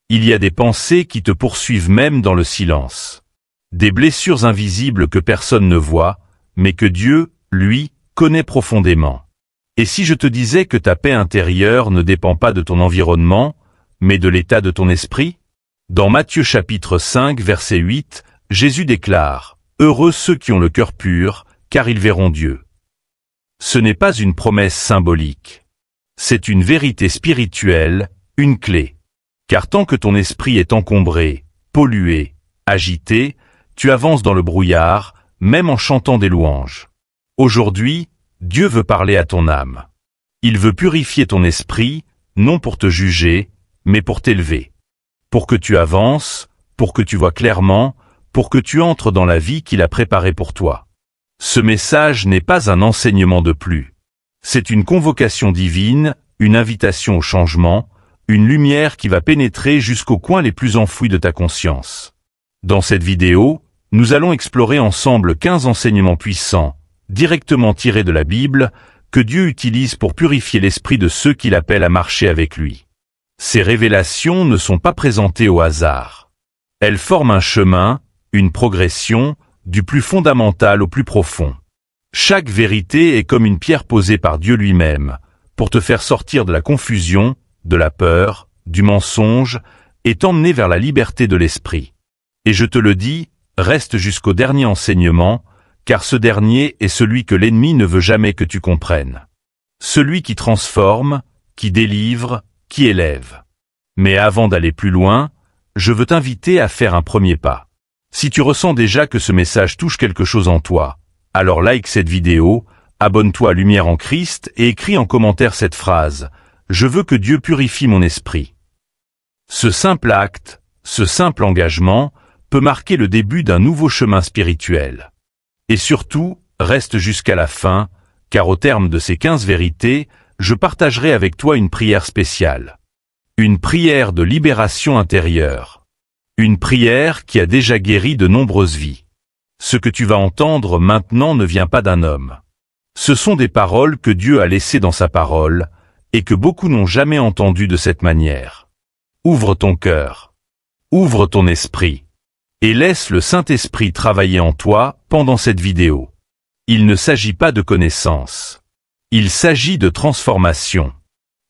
Il y a des pensées qui te poursuivent même dans le silence. Des blessures invisibles que personne ne voit, mais que Dieu, lui, connaît profondément. Et si je te disais que ta paix intérieure ne dépend pas de ton environnement, mais de l'état de ton esprit? Dans Matthieu chapitre 5 verset 8, Jésus déclare « Heureux ceux qui ont le cœur pur, car ils verront Dieu ». Ce n'est pas une promesse symbolique. C'est une vérité spirituelle, une clé. Car tant que ton esprit est encombré, pollué, agité, tu avances dans le brouillard, même en chantant des louanges. Aujourd'hui, Dieu veut parler à ton âme. Il veut purifier ton esprit, non pour te juger, mais pour t'élever. Pour que tu avances, pour que tu vois clairement, pour que tu entres dans la vie qu'il a préparée pour toi. Ce message n'est pas un enseignement de plus. C'est une convocation divine, une invitation au changement, une lumière qui va pénétrer jusqu'aux coins les plus enfouis de ta conscience. Dans cette vidéo, nous allons explorer ensemble 15 enseignements puissants, directement tirés de la Bible, que Dieu utilise pour purifier l'esprit de ceux qu'il appelle à marcher avec lui. Ces révélations ne sont pas présentées au hasard. Elles forment un chemin, une progression, du plus fondamental au plus profond. Chaque vérité est comme une pierre posée par Dieu lui-même, pour te faire sortir de la confusion, de la peur, du mensonge, et t'emmener vers la liberté de l'esprit. Et je te le dis, reste jusqu'au dernier enseignement, car ce dernier est celui que l'ennemi ne veut jamais que tu comprennes. Celui qui transforme, qui délivre, qui élève. Mais avant d'aller plus loin, je veux t'inviter à faire un premier pas. Si tu ressens déjà que ce message touche quelque chose en toi, alors like cette vidéo, abonne-toi à Lumière en Christ et écris en commentaire cette phrase « Je veux que Dieu purifie mon esprit ». Ce simple acte, ce simple engagement, peut marquer le début d'un nouveau chemin spirituel. Et surtout, reste jusqu'à la fin, car au terme de ces 15 vérités, je partagerai avec toi une prière spéciale. Une prière de libération intérieure. Une prière qui a déjà guéri de nombreuses vies. Ce que tu vas entendre maintenant ne vient pas d'un homme. Ce sont des paroles que Dieu a laissées dans sa parole, et que beaucoup n'ont jamais entendues de cette manière. Ouvre ton cœur. Ouvre ton esprit. Et laisse le Saint-Esprit travailler en toi pendant cette vidéo. Il ne s'agit pas de connaissance. Il s'agit de transformation.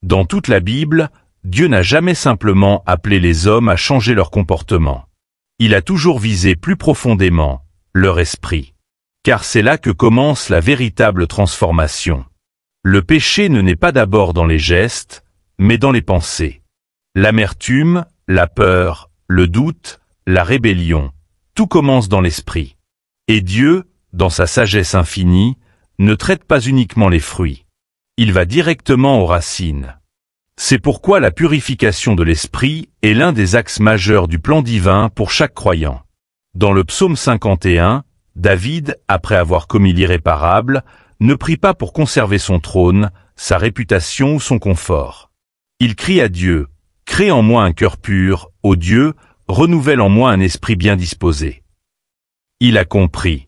Dans toute la Bible, Dieu n'a jamais simplement appelé les hommes à changer leur comportement. Il a toujours visé plus profondément leur esprit. Car c'est là que commence la véritable transformation. Le péché ne naît pas d'abord dans les gestes, mais dans les pensées. L'amertume, la peur, le doute, la rébellion, tout commence dans l'esprit. Et Dieu, dans sa sagesse infinie, ne traite pas uniquement les fruits. Il va directement aux racines. C'est pourquoi la purification de l'esprit est l'un des axes majeurs du plan divin pour chaque croyant. Dans le psaume 51, David, après avoir commis l'irréparable, ne prie pas pour conserver son trône, sa réputation ou son confort. Il crie à Dieu, « Crée en moi un cœur pur, ô Dieu, renouvelle en moi un esprit bien disposé. » Il a compris.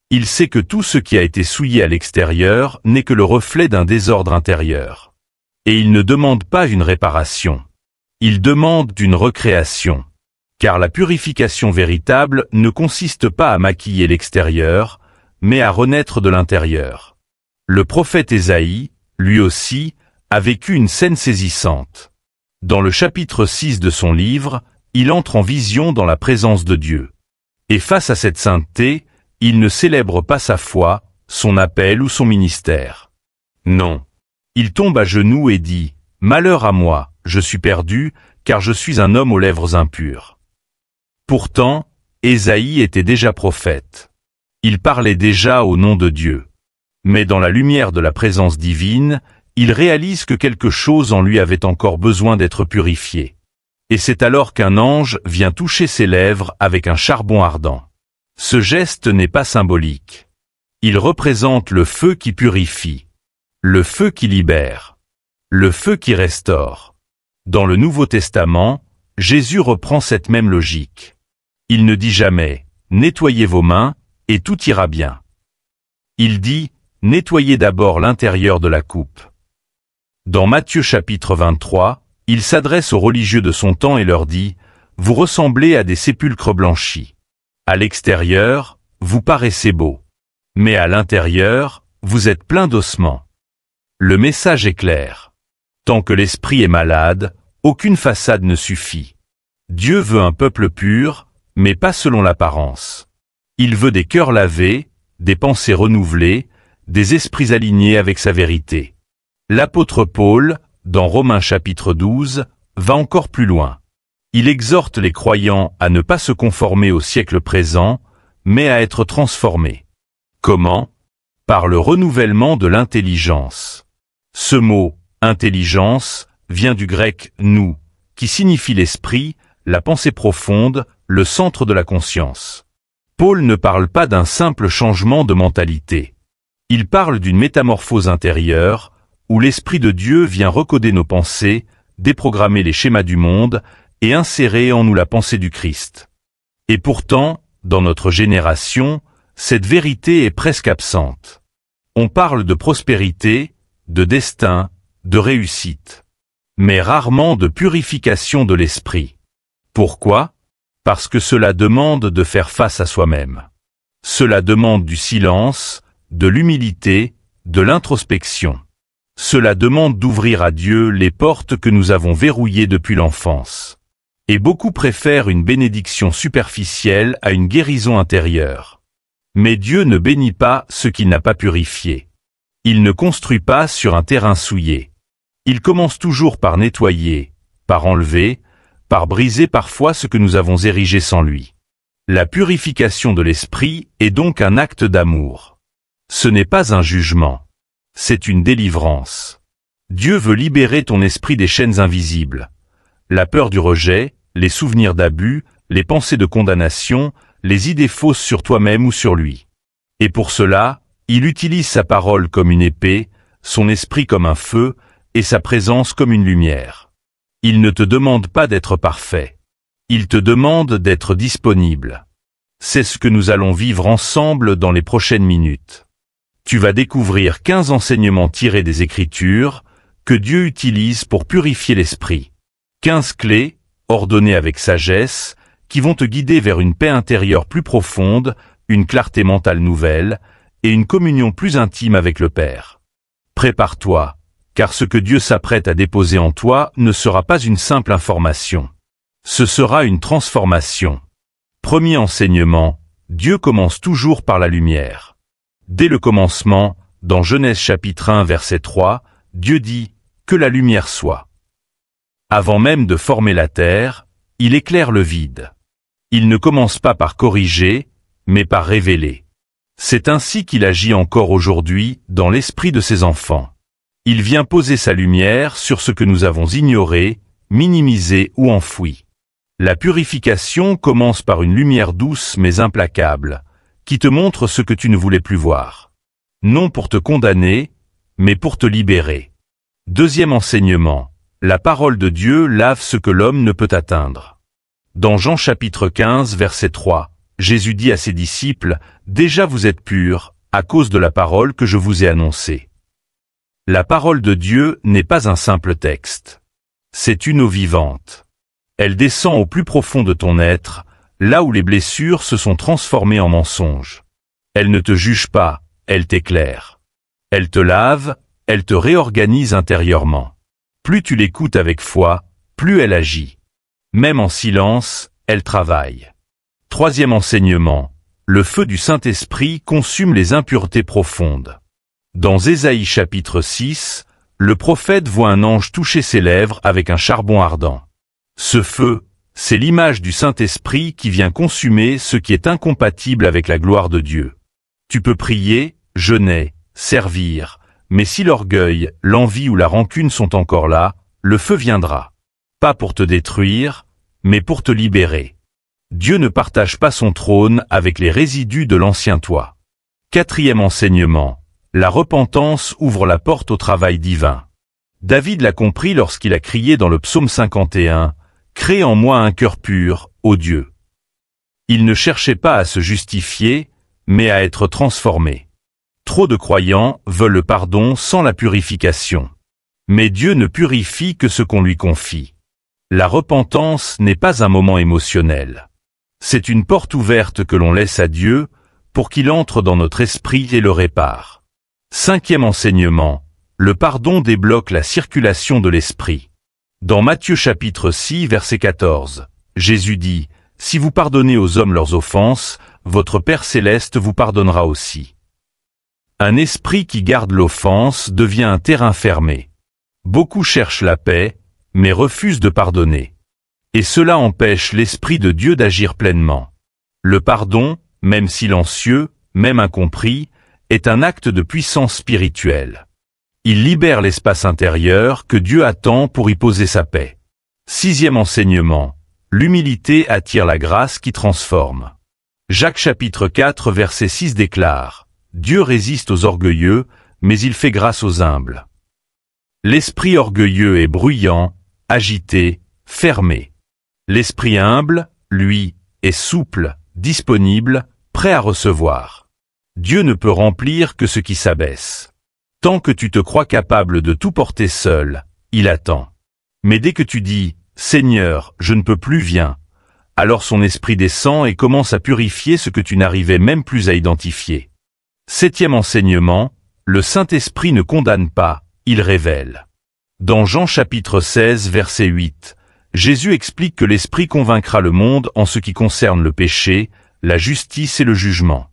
Il sait que tout ce qui a été souillé à l'extérieur n'est que le reflet d'un désordre intérieur. Et il ne demande pas une réparation. Il demande une recréation. Car la purification véritable ne consiste pas à maquiller l'extérieur, mais à renaître de l'intérieur. Le prophète Ésaïe, lui aussi, a vécu une scène saisissante. Dans le chapitre 6 de son livre, il entre en vision dans la présence de Dieu. Et face à cette sainteté, il ne célèbre pas sa foi, son appel ou son ministère. Non. Il tombe à genoux et dit « Malheur à moi, je suis perdu, car je suis un homme aux lèvres impures. » Pourtant, Ésaïe était déjà prophète. Il parlait déjà au nom de Dieu. Mais dans la lumière de la présence divine, il réalise que quelque chose en lui avait encore besoin d'être purifié. Et c'est alors qu'un ange vient toucher ses lèvres avec un charbon ardent. Ce geste n'est pas symbolique. Il représente le feu qui purifie. Le feu qui libère. Le feu qui restaure. Dans le Nouveau Testament, Jésus reprend cette même logique. Il ne dit jamais « Nettoyez vos mains et tout ira bien ». Il dit « Nettoyez d'abord l'intérieur de la coupe ». Dans Matthieu chapitre 23, Il s'adresse aux religieux de son temps et leur dit « Vous ressemblez à des sépulcres blanchis. À l'extérieur, vous paraissez beaux. Mais à l'intérieur, vous êtes plein d'ossements. » Le message est clair. Tant que l'esprit est malade, aucune façade ne suffit. Dieu veut un peuple pur, mais pas selon l'apparence. Il veut des cœurs lavés, des pensées renouvelées, des esprits alignés avec sa vérité. L'apôtre Paul, dans Romains chapitre 12, va encore plus loin. Il exhorte les croyants à ne pas se conformer au siècle présent, mais à être transformés. Comment? Par le renouvellement de l'intelligence. Ce mot, intelligence, vient du grec « nous », qui signifie l'esprit, la pensée profonde, le centre de la conscience. Paul ne parle pas d'un simple changement de mentalité. Il parle d'une métamorphose intérieure, où l'Esprit de Dieu vient recoder nos pensées, déprogrammer les schémas du monde et insérer en nous la pensée du Christ. Et pourtant, dans notre génération, cette vérité est presque absente. On parle de prospérité, de destin, de réussite, mais rarement de purification de l'esprit. Pourquoi? Parce que cela demande de faire face à soi-même. Cela demande du silence, de l'humilité, de l'introspection. Cela demande d'ouvrir à Dieu les portes que nous avons verrouillées depuis l'enfance. Et beaucoup préfèrent une bénédiction superficielle à une guérison intérieure. Mais Dieu ne bénit pas ce qu'il n'a pas purifié. Il ne construit pas sur un terrain souillé. Il commence toujours par nettoyer, par enlever, par briser parfois ce que nous avons érigé sans lui. La purification de l'esprit est donc un acte d'amour. Ce n'est pas un jugement. C'est une délivrance. Dieu veut libérer ton esprit des chaînes invisibles. La peur du rejet, les souvenirs d'abus, les pensées de condamnation, les idées fausses sur toi-même ou sur lui. Et pour cela, il utilise sa parole comme une épée, son esprit comme un feu, et sa présence comme une lumière. Il ne te demande pas d'être parfait. Il te demande d'être disponible. C'est ce que nous allons vivre ensemble dans les prochaines minutes. Tu vas découvrir 15 enseignements tirés des Écritures que Dieu utilise pour purifier l'esprit. 15 clés, ordonnées avec sagesse, qui vont te guider vers une paix intérieure plus profonde, une clarté mentale nouvelle et une communion plus intime avec le Père. Prépare-toi, car ce que Dieu s'apprête à déposer en toi ne sera pas une simple information. Ce sera une transformation. Premier enseignement, Dieu commence toujours par la lumière. Dès le commencement, dans Genèse chapitre 1 verset 3, Dieu dit « Que la lumière soit ». Avant même de former la terre, il éclaire le vide. Il ne commence pas par corriger, mais par révéler. C'est ainsi qu'il agit encore aujourd'hui dans l'esprit de ses enfants. Il vient poser sa lumière sur ce que nous avons ignoré, minimisé ou enfoui. La purification commence par une lumière douce mais implacable, qui te montre ce que tu ne voulais plus voir. Non pour te condamner, mais pour te libérer. Deuxième enseignement, la parole de Dieu lave ce que l'homme ne peut atteindre. Dans Jean chapitre 15 verset 3, Jésus dit à ses disciples, « Déjà vous êtes purs, à cause de la parole que je vous ai annoncée. » La parole de Dieu n'est pas un simple texte. C'est une eau vivante. Elle descend au plus profond de ton être, là où les blessures se sont transformées en mensonges. Elle ne te juge pas, elle t'éclaire. Elle te lave, elle te réorganise intérieurement. Plus tu l'écoutes avec foi, plus elle agit. Même en silence, elle travaille. Troisième enseignement, le feu du Saint-Esprit consume les impuretés profondes. Dans Ésaïe chapitre 6, le prophète voit un ange toucher ses lèvres avec un charbon ardent. Ce feu, c'est l'image du Saint-Esprit qui vient consumer ce qui est incompatible avec la gloire de Dieu. Tu peux prier, jeûner, servir, mais si l'orgueil, l'envie ou la rancune sont encore là, le feu viendra. Pas pour te détruire, mais pour te libérer. Dieu ne partage pas son trône avec les résidus de l'ancien toi. Quatrième enseignement, la repentance ouvre la porte au travail divin. David l'a compris lorsqu'il a crié dans le psaume 51, « Crée en moi un cœur pur, ô Dieu ». Il ne cherchait pas à se justifier, mais à être transformé. Trop de croyants veulent le pardon sans la purification. Mais Dieu ne purifie que ce qu'on lui confie. La repentance n'est pas un moment émotionnel. C'est une porte ouverte que l'on laisse à Dieu pour qu'il entre dans notre esprit et le répare. Cinquième enseignement, le pardon débloque la circulation de l'esprit. Dans Matthieu chapitre 6 verset 14, Jésus dit, « Si vous pardonnez aux hommes leurs offenses, votre Père céleste vous pardonnera aussi. » Un esprit qui garde l'offense devient un terrain fermé. Beaucoup cherchent la paix, mais refusent de pardonner. Et cela empêche l'Esprit de Dieu d'agir pleinement. Le pardon, même silencieux, même incompris, est un acte de puissance spirituelle. Il libère l'espace intérieur que Dieu attend pour y poser sa paix. Sixième enseignement, l'humilité attire la grâce qui transforme. Jacques chapitre 4 verset 6 déclare, « Dieu résiste aux orgueilleux, mais il fait grâce aux humbles. » L'esprit orgueilleux est bruyant, agité, fermé. L'esprit humble, lui, est souple, disponible, prêt à recevoir. Dieu ne peut remplir que ce qui s'abaisse. Tant que tu te crois capable de tout porter seul, il attend. Mais dès que tu dis « Seigneur, je ne peux plus, viens », alors son esprit descend et commence à purifier ce que tu n'arrivais même plus à identifier. Septième enseignement, le Saint-Esprit ne condamne pas, il révèle. Dans Jean chapitre 16 verset 8, Jésus explique que l'Esprit convaincra le monde en ce qui concerne le péché, la justice et le jugement.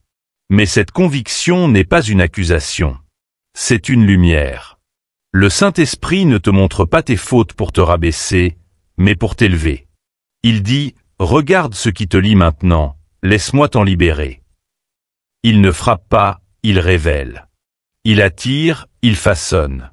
Mais cette conviction n'est pas une accusation. C'est une lumière. Le Saint-Esprit ne te montre pas tes fautes pour te rabaisser, mais pour t'élever. Il dit, « Regarde ce qui te lie maintenant, laisse-moi t'en libérer. » Il ne frappe pas, il révèle. Il attire, il façonne.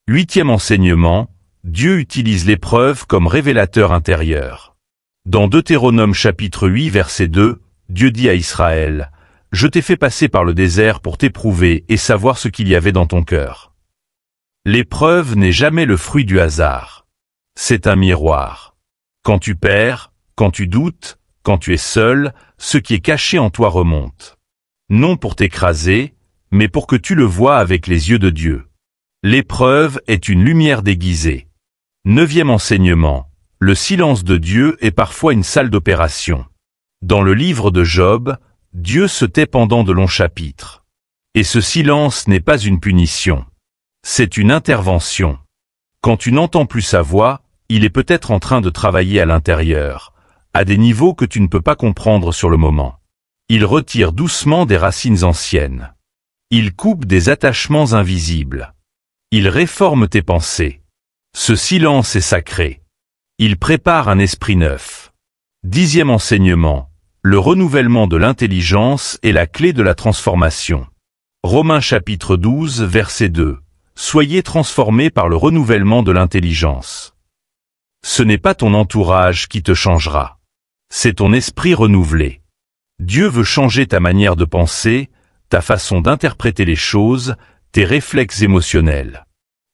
Huitième enseignement, Dieu utilise l'épreuve comme révélateur intérieur. Dans Deutéronome chapitre 8 verset 2, Dieu dit à Israël, « Je t'ai fait passer par le désert pour t'éprouver et savoir ce qu'il y avait dans ton cœur. » L'épreuve n'est jamais le fruit du hasard. C'est un miroir. Quand tu perds, quand tu doutes, quand tu es seul, ce qui est caché en toi remonte. Non pour t'écraser, mais pour que tu le vois avec les yeux de Dieu. L'épreuve est une lumière déguisée. Neuvième enseignement, le silence de Dieu est parfois une salle d'opération. Dans le livre de Job, Dieu se tait pendant de longs chapitres. Et ce silence n'est pas une punition. C'est une intervention. Quand tu n'entends plus sa voix, il est peut-être en train de travailler à l'intérieur, à des niveaux que tu ne peux pas comprendre sur le moment. Il retire doucement des racines anciennes. Il coupe des attachements invisibles. Il réforme tes pensées. Ce silence est sacré. Il prépare un esprit neuf. Dixième enseignement, le renouvellement de l'intelligence est la clé de la transformation. Romains chapitre 12 verset 2. Soyez transformés par le renouvellement de l'intelligence. Ce n'est pas ton entourage qui te changera. C'est ton esprit renouvelé. Dieu veut changer ta manière de penser, ta façon d'interpréter les choses, tes réflexes émotionnels.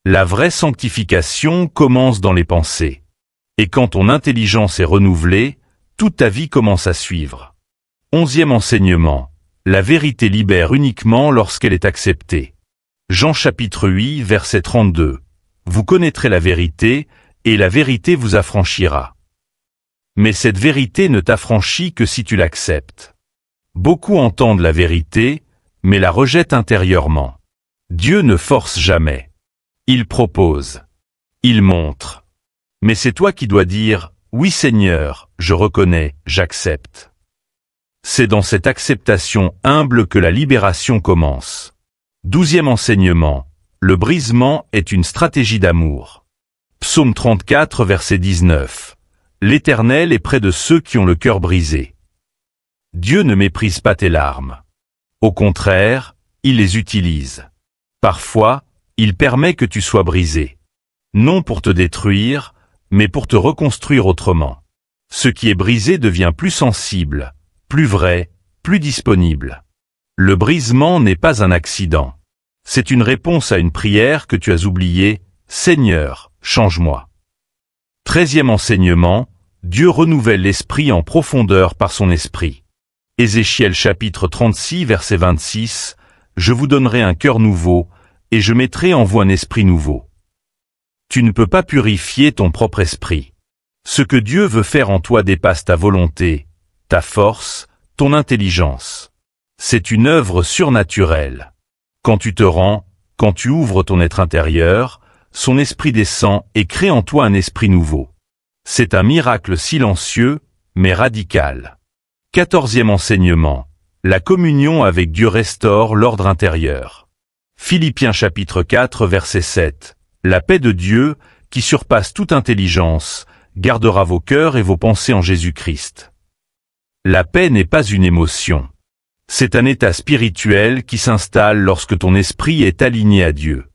La vraie sanctification commence dans les pensées. Et quand ton intelligence est renouvelée, toute ta vie commence à suivre. Onzième enseignement, la vérité libère uniquement lorsqu'elle est acceptée. Jean chapitre 8 verset 32. Vous connaîtrez la vérité, et la vérité vous affranchira. Mais cette vérité ne t'affranchit que si tu l'acceptes. Beaucoup entendent la vérité, mais la rejettent intérieurement. Dieu ne force jamais. Il propose. Il montre. Mais c'est toi qui dois dire, « Oui Seigneur, je reconnais, j'accepte. » C'est dans cette acceptation humble que la libération commence. Douzième enseignement, le brisement est une stratégie d'amour. Psaume 34 verset 19. L'Éternel est près de ceux qui ont le cœur brisé. Dieu ne méprise pas tes larmes. Au contraire, il les utilise. Parfois, il permet que tu sois brisé. Non pour te détruire, mais pour te reconstruire autrement. Ce qui est brisé devient plus sensible, plus vrai, plus disponible. Le brisement n'est pas un accident. C'est une réponse à une prière que tu as oubliée, « Seigneur, change-moi ». 13e enseignement, Dieu renouvelle l'esprit en profondeur par son esprit. Ézéchiel chapitre 36 verset 26, « Je vous donnerai un cœur nouveau, et je mettrai en vous un esprit nouveau. » Tu ne peux pas purifier ton propre esprit. Ce que Dieu veut faire en toi dépasse ta volonté, ta force, ton intelligence. C'est une œuvre surnaturelle. Quand tu te rends, quand tu ouvres ton être intérieur, son esprit descend et crée en toi un esprit nouveau. C'est un miracle silencieux, mais radical. 14e enseignement. La communion avec Dieu restaure l'ordre intérieur. Philippiens chapitre 4 verset 7. La paix de Dieu, qui surpasse toute intelligence, gardera vos cœurs et vos pensées en Jésus-Christ. La paix n'est pas une émotion. C'est un état spirituel qui s'installe lorsque ton esprit est aligné à Dieu.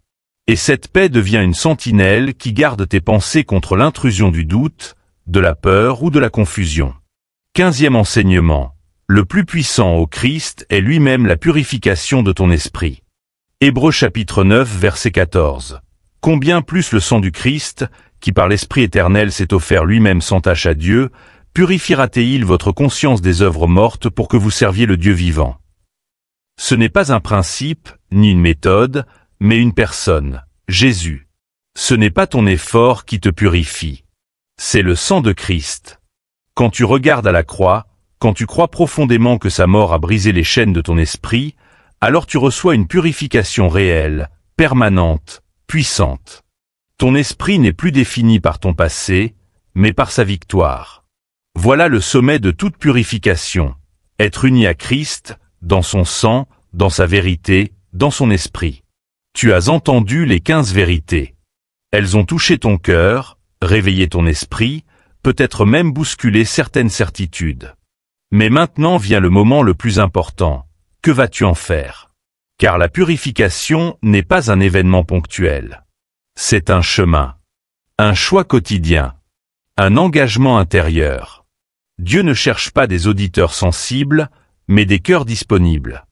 Et cette paix devient une sentinelle qui garde tes pensées contre l'intrusion du doute, de la peur ou de la confusion. 15e enseignement. Le plus puissant au Christ est lui-même la purification de ton esprit. Hébreux chapitre 9 verset 14. Combien plus le sang du Christ, qui par l'Esprit éternel s'est offert lui-même sans tache à Dieu, purifiera-t-il votre conscience des œuvres mortes pour que vous serviez le Dieu vivant? Ce n'est pas un principe, ni une méthode, mais une personne, Jésus. Ce n'est pas ton effort qui te purifie. C'est le sang de Christ. Quand tu regardes à la croix, quand tu crois profondément que sa mort a brisé les chaînes de ton esprit, alors tu reçois une purification réelle, permanente, puissante. Ton esprit n'est plus défini par ton passé, mais par sa victoire. Voilà le sommet de toute purification, être uni à Christ, dans son sang, dans sa vérité, dans son esprit. Tu as entendu les 15 vérités. Elles ont touché ton cœur, réveillé ton esprit, peut-être même bousculé certaines certitudes. Mais maintenant vient le moment le plus important. Que vas-tu en faire? Car la purification n'est pas un événement ponctuel. C'est un chemin, un choix quotidien, un engagement intérieur. Dieu ne cherche pas des auditeurs sensibles, mais des cœurs disponibles.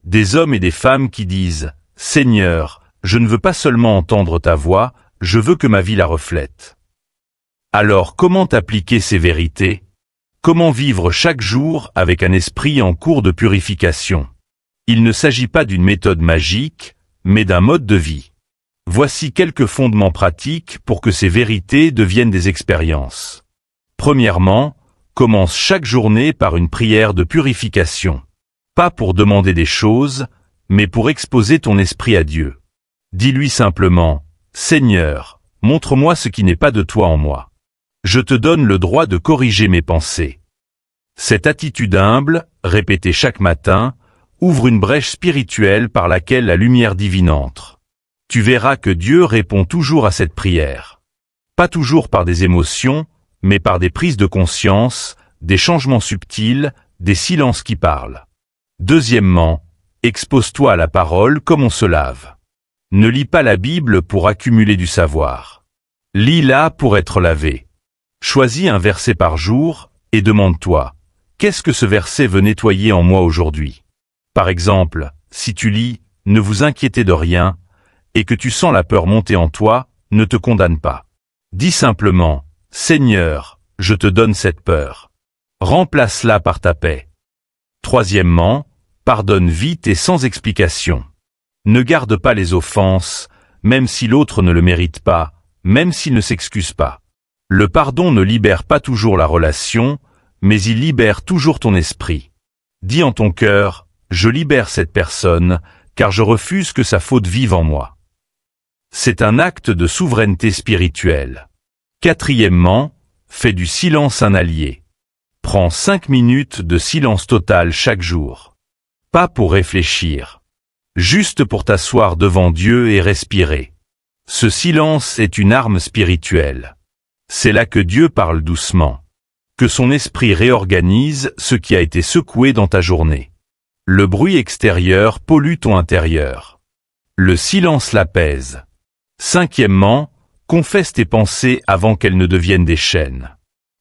Des hommes et des femmes qui disent « Seigneur, je ne veux pas seulement entendre ta voix, je veux que ma vie la reflète. » Alors comment appliquer ces vérités? Comment vivre chaque jour avec un esprit en cours de purification? Il ne s'agit pas d'une méthode magique, mais d'un mode de vie. Voici quelques fondements pratiques pour que ces vérités deviennent des expériences. Premièrement, commence chaque journée par une prière de purification. Pas pour demander des choses, mais pour exposer ton esprit à Dieu. Dis-lui simplement, « Seigneur, montre-moi ce qui n'est pas de toi en moi. Je te donne le droit de corriger mes pensées. » Cette attitude humble, répétée chaque matin, ouvre une brèche spirituelle par laquelle la lumière divine entre. Tu verras que Dieu répond toujours à cette prière. Pas toujours par des émotions, mais par des prises de conscience, des changements subtils, des silences qui parlent. Deuxièmement, expose-toi à la parole comme on se lave. Ne lis pas la Bible pour accumuler du savoir. Lis-la pour être lavé. Choisis un verset par jour et demande-toi, qu'est-ce que ce verset veut nettoyer en moi aujourd'hui? Par exemple, si tu lis « Ne vous inquiétez de rien » et que tu sens la peur monter en toi, ne te condamne pas. Dis simplement « Seigneur, je te donne cette peur. Remplace-la par ta paix. » Troisièmement, pardonne vite et sans explication. Ne garde pas les offenses, même si l'autre ne le mérite pas, même s'il ne s'excuse pas. Le pardon ne libère pas toujours la relation, mais il libère toujours ton esprit. Dis en ton cœur, je libère cette personne, car je refuse que sa faute vive en moi. C'est un acte de souveraineté spirituelle. Quatrièmement, fais du silence un allié. Prends 5 minutes de silence total chaque jour. Pas pour réfléchir. Juste pour t'asseoir devant Dieu et respirer. Ce silence est une arme spirituelle. C'est là que Dieu parle doucement. Que son esprit réorganise ce qui a été secoué dans ta journée. Le bruit extérieur pollue ton intérieur. Le silence l'apaise. Cinquièmement, confesse tes pensées avant qu'elles ne deviennent des chaînes.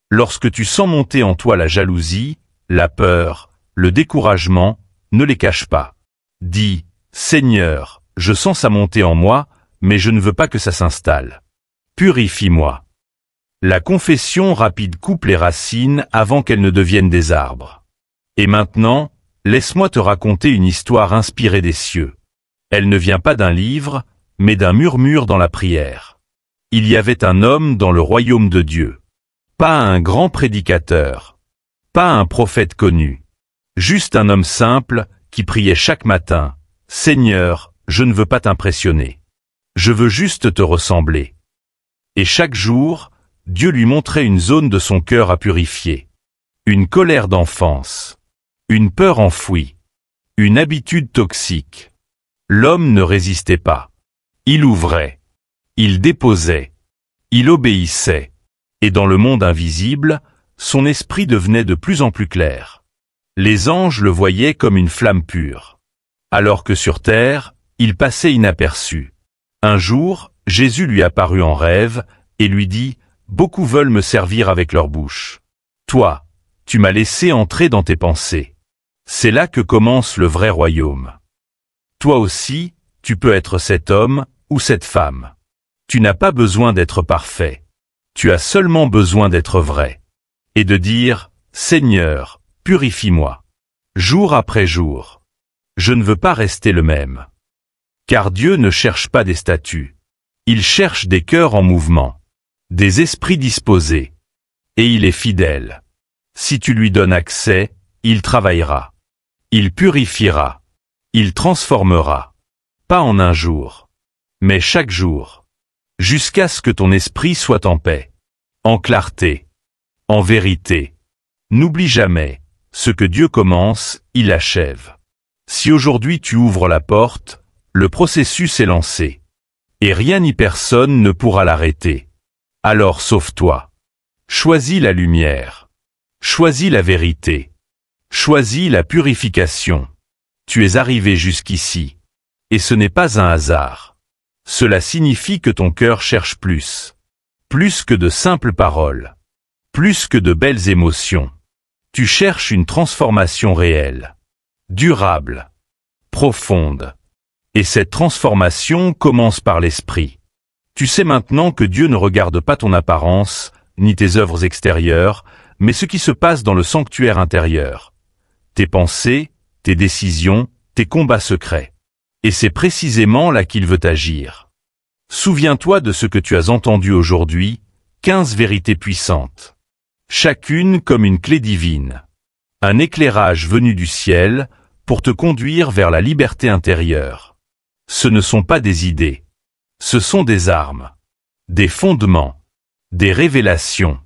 Lorsque tu sens monter en toi la jalousie, la peur, le découragement, ne les cache pas. Dis, Seigneur, je sens ça monter en moi, mais je ne veux pas que ça s'installe. Purifie-moi. La confession rapide coupe les racines avant qu'elles ne deviennent des arbres. Et maintenant, laisse-moi te raconter une histoire inspirée des cieux. Elle ne vient pas d'un livre, mais d'un murmure dans la prière. Il y avait un homme dans le royaume de Dieu. Pas un grand prédicateur. Pas un prophète connu. Juste un homme simple qui priait chaque matin. « Seigneur, je ne veux pas t'impressionner. Je veux juste te ressembler. » Et chaque jour, Dieu lui montrait une zone de son cœur à purifier. Une colère d'enfance. Une peur enfouie. Une habitude toxique. L'homme ne résistait pas. Il ouvrait. Il déposait. Il obéissait. Et dans le monde invisible, son esprit devenait de plus en plus clair. Les anges le voyaient comme une flamme pure. Alors que sur terre, il passait inaperçu. Un jour, Jésus lui apparut en rêve et lui dit « Beaucoup veulent me servir avec leur bouche. Toi, tu m'as laissé entrer dans tes pensées. C'est là que commence le vrai royaume. Toi aussi, tu peux être cet homme ou cette femme. Tu n'as pas besoin d'être parfait. Tu as seulement besoin d'être vrai. Et de dire « Seigneur, purifie-moi. Jour après jour. Je ne veux pas rester le même. » Car Dieu ne cherche pas des statues. Il cherche des cœurs en mouvement, des esprits disposés. Et il est fidèle. Si tu lui donnes accès, il travaillera. Il purifiera. Il transformera. Pas en un jour, mais chaque jour. Jusqu'à ce que ton esprit soit en paix, en clarté, en vérité. N'oublie jamais, ce que Dieu commence, il achève. Si aujourd'hui tu ouvres la porte, le processus est lancé. Et rien ni personne ne pourra l'arrêter. Alors sauve-toi. Choisis la lumière. Choisis la vérité. Choisis la purification. Tu es arrivé jusqu'ici. Et ce n'est pas un hasard. Cela signifie que ton cœur cherche plus. Plus que de simples paroles. Plus que de belles émotions. Tu cherches une transformation réelle. Durable. Profonde. Et cette transformation commence par l'esprit. Tu sais maintenant que Dieu ne regarde pas ton apparence, ni tes œuvres extérieures, mais ce qui se passe dans le sanctuaire intérieur. Tes pensées, tes décisions, tes combats secrets. Et c'est précisément là qu'il veut agir. Souviens-toi de ce que tu as entendu aujourd'hui, 15 vérités puissantes. Chacune comme une clé divine. Un éclairage venu du ciel pour te conduire vers la liberté intérieure. Ce ne sont pas des idées. Ce sont des armes. Des fondements. Des révélations.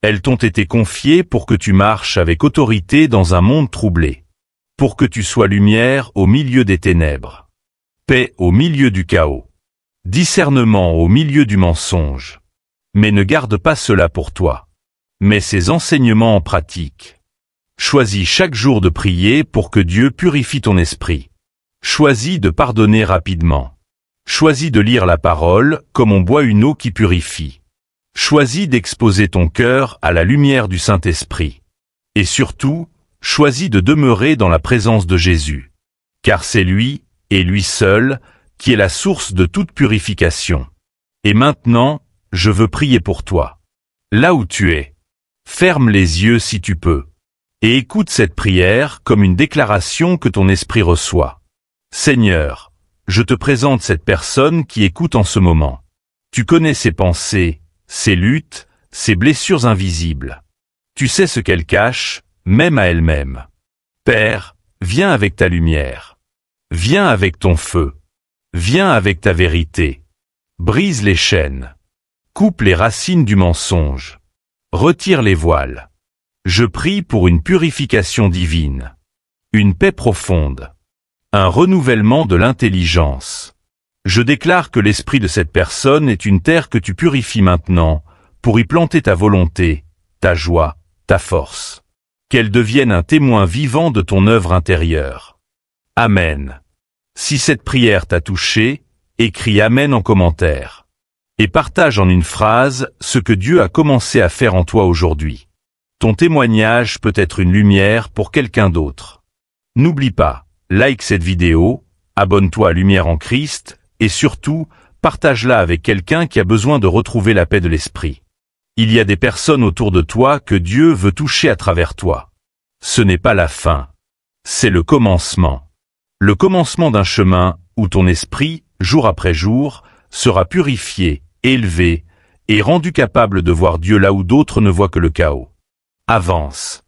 Elles t'ont été confiées pour que tu marches avec autorité dans un monde troublé. Pour que tu sois lumière au milieu des ténèbres. Paix au milieu du chaos. Discernement au milieu du mensonge. Mais ne garde pas cela pour toi. Mets ces enseignements en pratique. Choisis chaque jour de prier pour que Dieu purifie ton esprit. Choisis de pardonner rapidement. Choisis de lire la parole comme on boit une eau qui purifie. Choisis d'exposer ton cœur à la lumière du Saint-Esprit. Et surtout, choisis de demeurer dans la présence de Jésus. Car c'est lui, et lui seul, qui est la source de toute purification. Et maintenant, je veux prier pour toi. Là où tu es, ferme les yeux si tu peux. Et écoute cette prière comme une déclaration que ton esprit reçoit. Seigneur, je te présente cette personne qui écoute en ce moment. Tu connais ses pensées, ses luttes, ses blessures invisibles. Tu sais ce qu'elle cache, même à elle-même. Père, viens avec ta lumière. Viens avec ton feu. Viens avec ta vérité. Brise les chaînes. Coupe les racines du mensonge. Retire les voiles. Je prie pour une purification divine. Une paix profonde. Un renouvellement de l'intelligence. Je déclare que l'esprit de cette personne est une terre que tu purifies maintenant, pour y planter ta volonté, ta joie, ta force. Qu'elle devienne un témoin vivant de ton œuvre intérieure. Amen. Si cette prière t'a touché, écris Amen en commentaire. Et partage en une phrase ce que Dieu a commencé à faire en toi aujourd'hui. Ton témoignage peut être une lumière pour quelqu'un d'autre. N'oublie pas. Like cette vidéo, abonne-toi à Lumière en Christ, et surtout, partage-la avec quelqu'un qui a besoin de retrouver la paix de l'esprit. Il y a des personnes autour de toi que Dieu veut toucher à travers toi. Ce n'est pas la fin. C'est le commencement. Le commencement d'un chemin où ton esprit, jour après jour, sera purifié élevé, et rendu capable de voir Dieu là où d'autres ne voient que le chaos. Avance.